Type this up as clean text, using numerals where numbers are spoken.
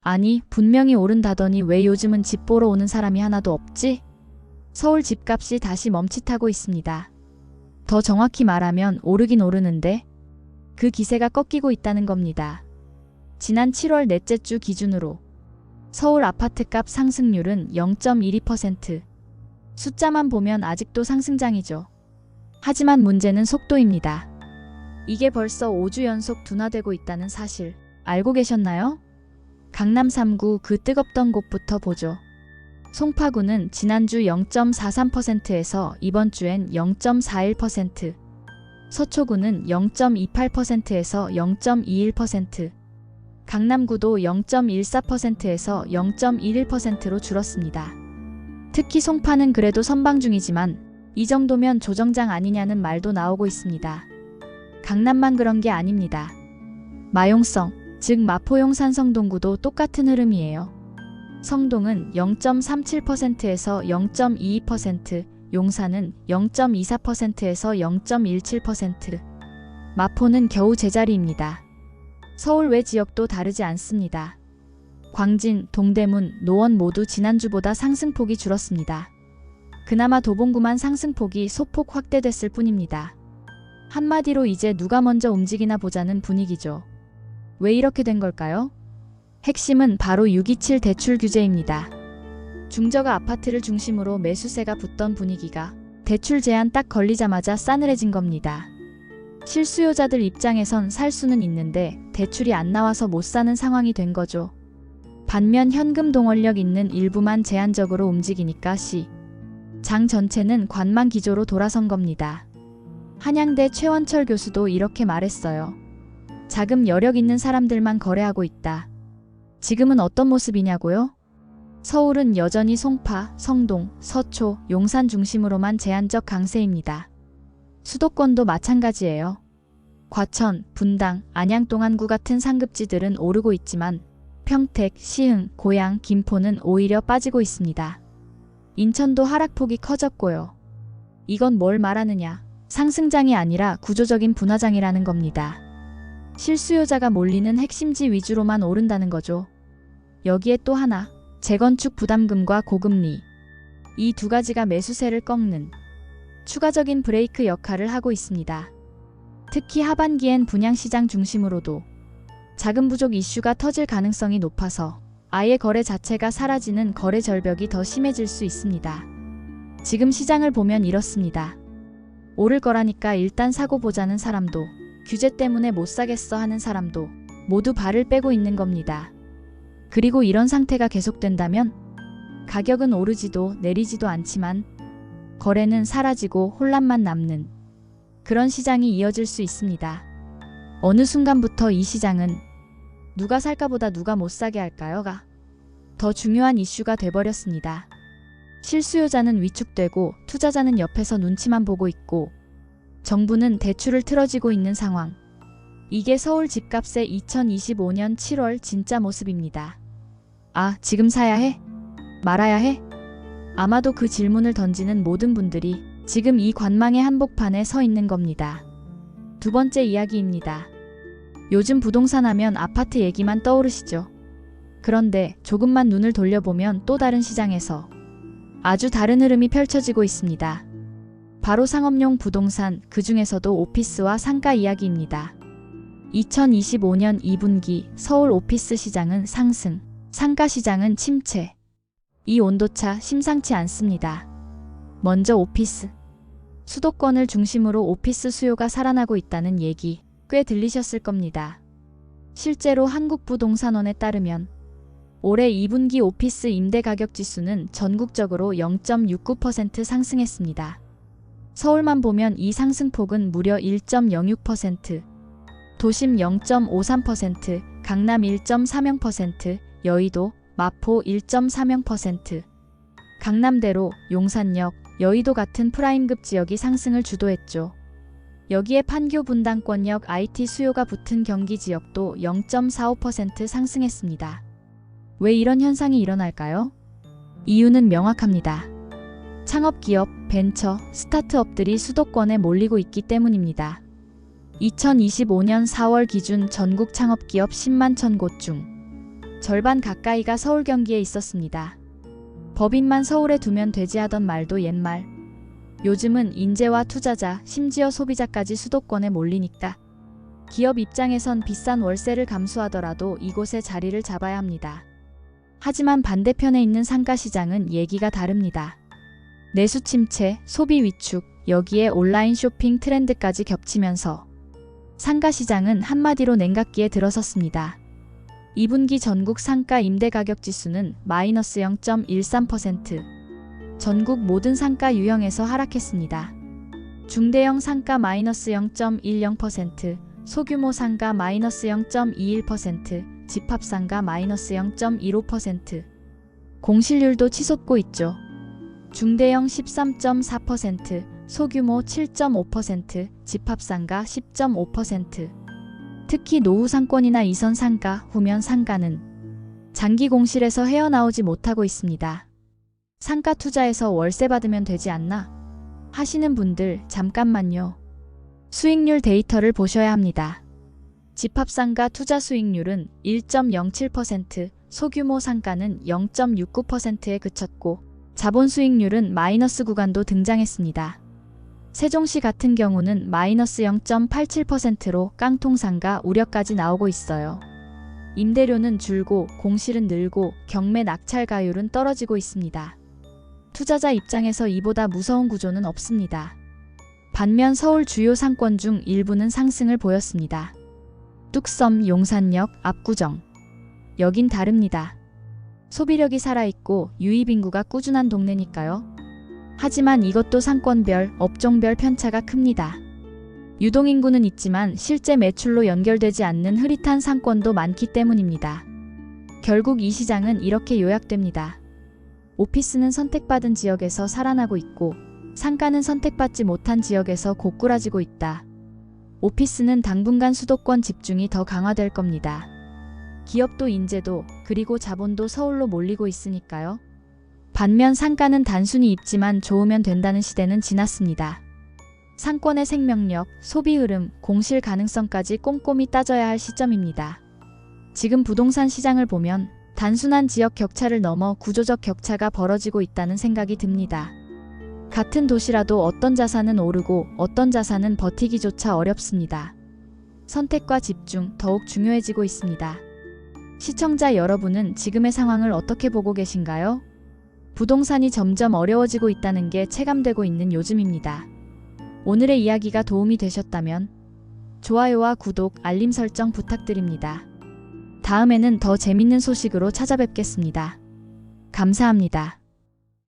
아니, 분명히 오른다더니 왜 요즘은 집 보러 오는 사람이 하나도 없지? 서울 집값이 다시 멈칫하고 있습니다. 더 정확히 말하면 오르긴 오르는데 그 기세가 꺾이고 있다는 겁니다. 지난 7월 넷째 주 기준으로 서울 아파트값 상승률은 0.12%. 숫자만 보면 아직도 상승장이죠. 하지만 문제는 속도입니다. 이게 벌써 5주 연속 둔화되고 있다는 사실 알고 계셨나요? 강남 3구 그 뜨겁던 곳부터 보죠. 송파구는 지난주 0.43%에서 이번 주엔 0.41%, 서초구는 0.28%에서 0.21%, 강남구도 0.14%에서 0.11%로 줄었습니다. 특히 송파는 그래도 선방 중이지만 이 정도면 조정장 아니냐는 말도 나오고 있습니다. 강남만 그런 게 아닙니다. 마용성, 즉 마포 용산 성동구도 똑같은 흐름이에요. 성동은 0.37%에서 0.22%, 용산은 0.24%에서 0.17%, 마포는 겨우 제자리입니다. 서울 외 지역도 다르지 않습니다. 광진, 동대문, 노원 모두 지난주보다 상승폭이 줄었습니다. 그나마 도봉구만 상승폭이 소폭 확대됐을 뿐입니다. 한마디로 이제 누가 먼저 움직이나 보자는 분위기죠. 왜 이렇게 된 걸까요? 핵심은 바로 627 대출 규제입니다. 중저가 아파트를 중심으로 매수세가 붙던 분위기가 대출 제한 딱 걸리자마자 싸늘해진 겁니다. 실수요자들 입장에선 살 수는 있는데 대출이 안 나와서 못 사는 상황이 된 거죠. 반면 현금 동원력 있는 일부만 제한적으로 움직이니까 장 전체는 관망 기조로 돌아선 겁니다. 한양대 최원철 교수도 이렇게 말했어요. 자금 여력 있는 사람들만 거래하고 있다. 지금은 어떤 모습이냐고요? 서울은 여전히 송파, 성동, 서초, 용산 중심으로만 제한적 강세입니다. 수도권도 마찬가지예요. 과천, 분당, 안양 동안구 같은 상급지들은 오르고 있지만 평택, 시흥, 고양, 김포는 오히려 빠지고 있습니다. 인천도 하락폭이 커졌고요. 이건 뭘 말하느냐? 상승장이 아니라 구조적인 분화장이라는 겁니다. 실수요자가 몰리는 핵심지 위주로만 오른다는 거죠. 여기에 또 하나, 재건축 부담금과 고금리. 이 두 가지가 매수세를 꺾는 추가적인 브레이크 역할을 하고 있습니다. 특히 하반기엔 분양시장 중심으로도 자금 부족 이슈가 터질 가능성이 높아서 아예 거래 자체가 사라지는 거래 절벽이 더 심해질 수 있습니다. 지금 시장을 보면 이렇습니다. 오를 거라니까 일단 사고 보자는 사람도, 규제 때문에 못 사겠어 하는 사람도 모두 발을 빼고 있는 겁니다. 그리고 이런 상태가 계속된다면 가격은 오르지도 내리지도 않지만 거래는 사라지고 혼란만 남는 그런 시장이 이어질 수 있습니다. 어느 순간부터 이 시장은 누가 살까 보다 누가 못 사게 할까요가 더 중요한 이슈가 돼버렸습니다. 실수요자는 위축되고 투자자는 옆에서 눈치만 보고 있고 정부는 대출을 틀어지고 있는 상황. 이게 서울 집값의 2025년 7월 진짜 모습입니다. 아, 지금 사야 해? 말아야 해? 아마도 그 질문을 던지는 모든 분들이 지금 이 관망의 한복판에 서 있는 겁니다. 두 번째 이야기입니다. 요즘 부동산 하면 아파트 얘기만 떠오르시죠? 그런데 조금만 눈을 돌려보면 또 다른 시장에서 아주 다른 흐름이 펼쳐지고 있습니다. 바로 상업용 부동산, 그 중에서도 오피스와 상가 이야기입니다. 2025년 2분기 서울 오피스 시장은 상승, 상가 시장은 침체. 이 온도차 심상치 않습니다. 먼저 오피스. 수도권을 중심으로 오피스 수요가 살아나고 있다는 얘기 꽤 들리셨을 겁니다. 실제로 한국부동산원에 따르면 올해 2분기 오피스 임대 가격 지수는 전국적으로 0.69% 상승했습니다. 서울만 보면 이 상승폭은 무려 1.06%, 도심 0.53%, 강남 1.30%, 여의도, 마포 1.30%, 강남대로, 용산역, 여의도 같은 프라임급 지역이 상승을 주도했죠. 여기에 판교 분당권역 IT 수요가 붙은 경기 지역도 0.45% 상승했습니다. 왜 이런 현상이 일어날까요? 이유는 명확합니다. 창업기업, 벤처, 스타트업들이 수도권에 몰리고 있기 때문입니다. 2025년 4월 기준 전국 창업기업 10만 1000곳 중 절반 가까이가 서울 경기에 있었습니다. 법인만 서울에 두면 되지 하던 말도 옛말. 요즘은 인재와 투자자, 심지어 소비자까지 수도권에 몰리니까 기업 입장에선 비싼 월세를 감수하더라도 이곳에 자리를 잡아야 합니다. 하지만 반대편에 있는 상가시장은 얘기가 다릅니다. 내수 침체, 소비 위축, 여기에 온라인 쇼핑 트렌드까지 겹치면서 상가시장은 한마디로 냉각기에 들어섰습니다. 2분기 전국 상가 임대 가격 지수는 마이너스 0.13%, 전국 모든 상가 유형에서 하락했습니다. 중대형 상가 마이너스 0.10%, 소규모 상가 마이너스 0.21%, 집합상가 마이너스 0.15%. 공실률도 치솟고 있죠. 중대형 13.4%, 소규모 7.5%, 집합상가 10.5%. 특히 노후 상권이나 이선 상가, 후면 상가는 장기 공실에서 헤어나오지 못하고 있습니다. 상가 투자해서 월세 받으면 되지 않나? 하시는 분들 잠깐만요. 수익률 데이터를 보셔야 합니다. 집합상가 투자 수익률은 1.07%, 소규모 상가는 0.69%에 그쳤고 자본 수익률은 마이너스 구간도 등장했습니다. 세종시 같은 경우는 마이너스 0.87%로 깡통상가 우려까지 나오고 있어요. 임대료는 줄고 공실은 늘고 경매 낙찰가율은 떨어지고 있습니다. 투자자 입장에서 이보다 무서운 구조는 없습니다. 반면 서울 주요 상권 중 일부는 상승을 보였습니다. 뚝섬, 용산역, 압구정. 여긴 다릅니다. 소비력이 살아있고 유입인구가 꾸준한 동네니까요. 하지만 이것도 상권별, 업종별 편차가 큽니다. 유동인구는 있지만 실제 매출로 연결되지 않는 흐릿한 상권도 많기 때문입니다. 결국 이 시장은 이렇게 요약됩니다. 오피스는 선택받은 지역에서 살아나고 있고 상가는 선택받지 못한 지역에서 고꾸라지고 있다. 오피스는 당분간 수도권 집중이 더 강화될 겁니다. 기업도 인재도 그리고 자본도 서울로 몰리고 있으니까요. 반면 상가는 단순히 입지만 좋으면 된다는 시대는 지났습니다. 상권의 생명력, 소비 흐름, 공실 가능성까지 꼼꼼히 따져야 할 시점입니다. 지금 부동산 시장을 보면 단순한 지역 격차를 넘어 구조적 격차가 벌어지고 있다는 생각이 듭니다. 같은 도시라도 어떤 자산은 오르고 어떤 자산은 버티기조차 어렵습니다. 선택과 집중 더욱 중요해지고 있습니다. 시청자 여러분은 지금의 상황을 어떻게 보고 계신가요? 부동산이 점점 어려워지고 있다는 게 체감되고 있는 요즘입니다. 오늘의 이야기가 도움이 되셨다면 좋아요와 구독, 알림 설정 부탁드립니다. 다음에는 더 재밌는 소식으로 찾아뵙겠습니다. 감사합니다.